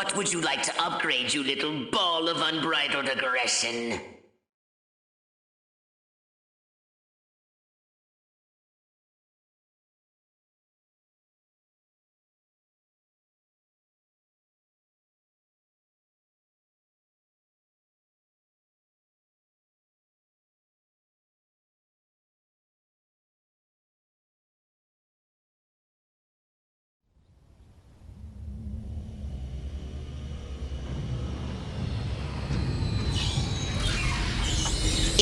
what would you like to upgrade, you little ball of unbridled aggression?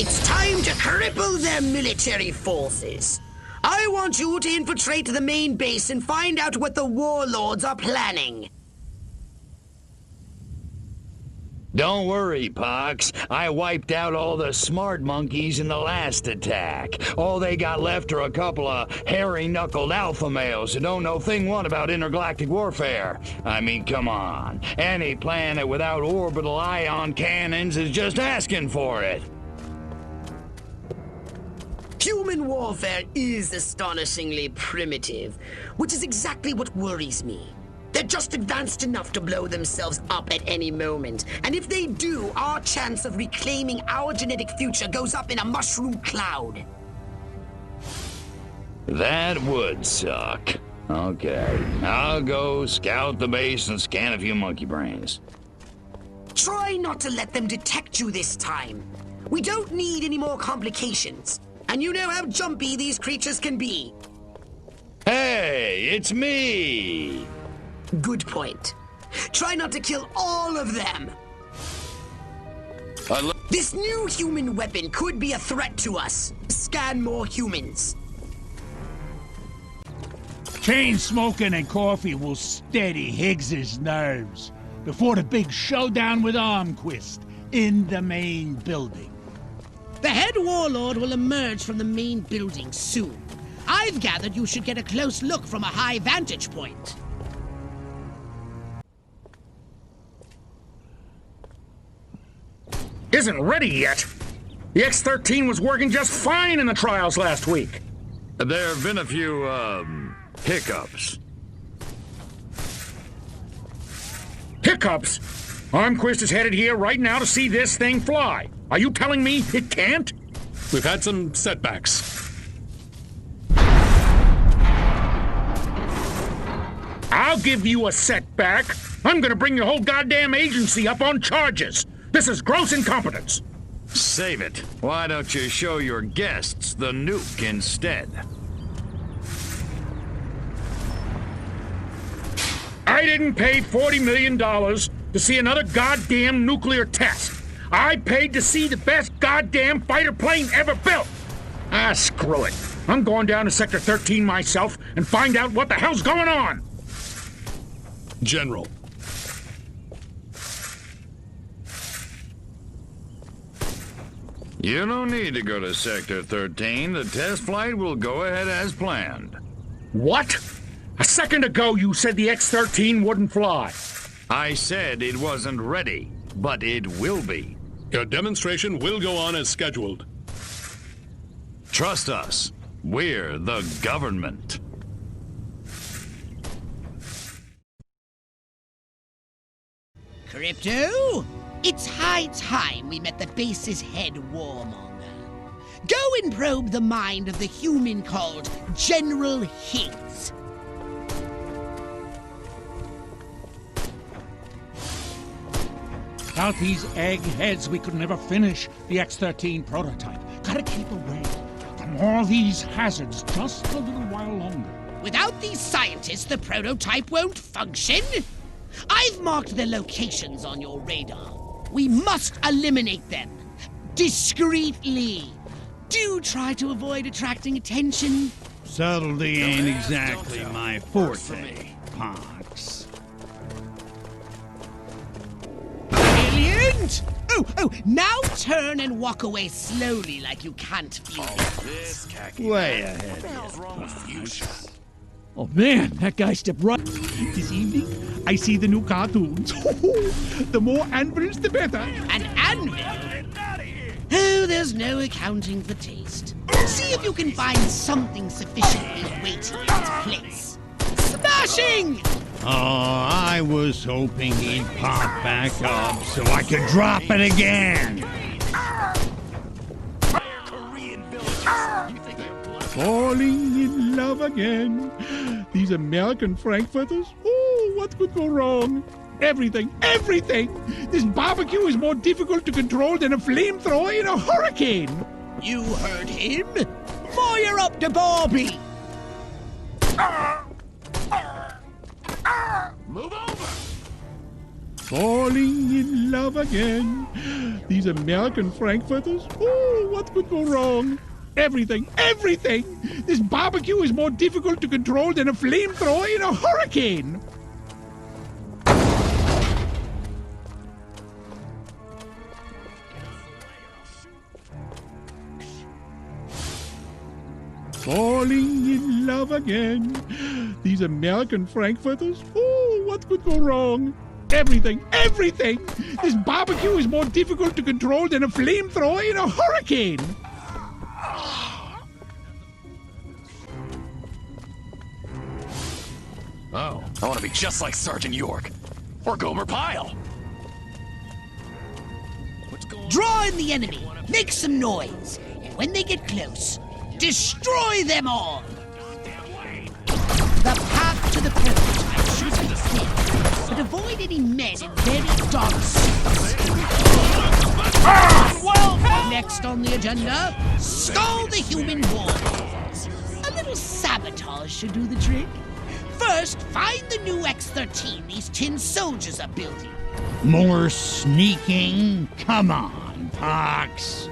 It's time to cripple their military forces. I want you to infiltrate the main base and find out what the warlords are planning. Don't worry, Pox. I wiped out all the smart monkeys in the last attack. All they got left are a couple of hairy-knuckled alpha males who don't know thing one about intergalactic warfare. I mean, come on. Any planet without orbital ion cannons is just asking for it. Human warfare is astonishingly primitive, which is exactly what worries me. They're just advanced enough to blow themselves up at any moment, and if they do, our chance of reclaiming our genetic future goes up in a mushroom cloud. That would suck. Okay, I'll go scout the base and scan a few monkey brains. Try not to let them detect you this time. We don't need any more complications. And you know how jumpy these creatures can be. Hey, it's me! Good point. Try not to kill all of them. This new human weapon could be a threat to us. Scan more humans. Chain smoking and coffee will steady Higgs's nerves before the big showdown with Armquist in the main building. The head warlord will emerge from the main building soon. I've gathered you should get a close look from a high vantage point. Isn't ready yet. The X-13 was working just fine in the trials last week. There have been a few, hiccups. Hiccups? Armquist is headed here right now to see this thing fly. Are you telling me it can't? We've had some setbacks. I'll give you a setback. I'm gonna bring your whole goddamn agency up on charges. This is gross incompetence. Save it. Why don't you show your guests the nuke instead? I didn't pay $40 million to see another goddamn nuclear test. I paid to see the best goddamn fighter plane ever built. Ah, screw it. I'm going down to Sector 13 myself and find out what the hell's going on. General. You don't need to go to Sector 13. The test flight will go ahead as planned. What? A second ago you said the X-13 wouldn't fly. I said it wasn't ready, but it will be. Your demonstration will go on as scheduled. Trust us. We're the government. Crypto, it's high time we met the base's head warmonger. Go and probe the mind of the human called General Higgs. Without these eggheads, we could never finish the X-13 prototype. Gotta keep away from all these hazards just a little while longer. Without these scientists, the prototype won't function. I've marked their locations on your radar. We must eliminate them. Discreetly. Do try to avoid attracting attention. Subtlety ain't exactly my forte, Pox. Brilliant! Oh, now turn and walk away slowly like you can't feel it. Way ahead. Pox. Oh man, that guy stepped right. This evening, I see the new cartoons. The more anvils, the better. An anvil? Oh, there's no accounting for taste. See if you can find something sufficiently weighty in its place. Smashing! Oh, I was hoping he'd pop back up so I could drop it again. Falling in love again. These American Frankfurters? Oh, what could go wrong? Everything, everything! This barbecue is more difficult to control than a flamethrower in a hurricane! You heard him! Fire up the Barbie! Move over! Falling in love again. These American Frankfurters? Oh, what could go wrong? Everything, everything! This barbecue is more difficult to control than a flamethrower in a hurricane! Falling in love again. These American Frankfurters? Oh, what could go wrong? Everything, everything! This barbecue is more difficult to control than a flamethrower in a hurricane! Oh, I want to be just like Sergeant York. Or Gomer Pyle. Draw in the enemy, make some noise, and when they get close, destroy them all! The path to the prototype should be clear, but avoid any men in very dark suits. Next on the agenda, stall the human wars. A little sabotage should do the trick. First, find the new X-13 these tin soldiers are building. More sneaking? Come on, Pox.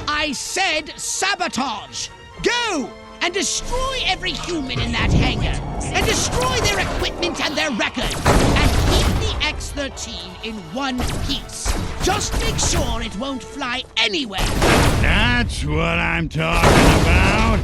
I said sabotage! Go! And destroy every human in that hangar! And destroy their equipment and their record! And keep the X-13 in one piece! Just make sure it won't fly anywhere! That's what I'm talking about!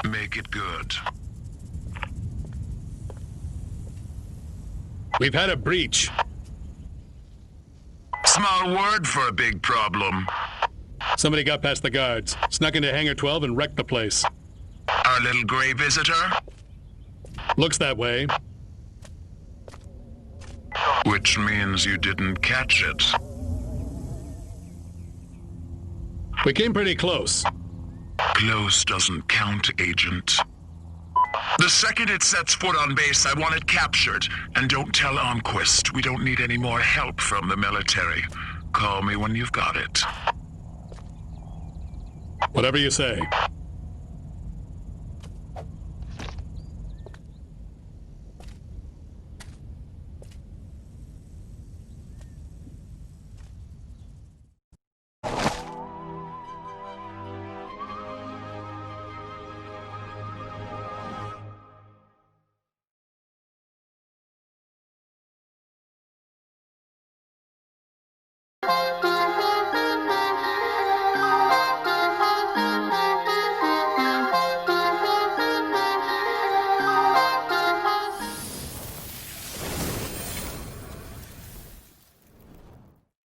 Make it good. We've had a breach. Small word for a big problem. Somebody got past the guards, snuck into Hangar 12 and wrecked the place. Our little gray visitor? Looks that way. Which means you didn't catch it. We came pretty close. Close doesn't count, Agent. The second it sets foot on base, I want it captured. And don't tell Almquist. We don't need any more help from the military. Call me when you've got it. Whatever you say.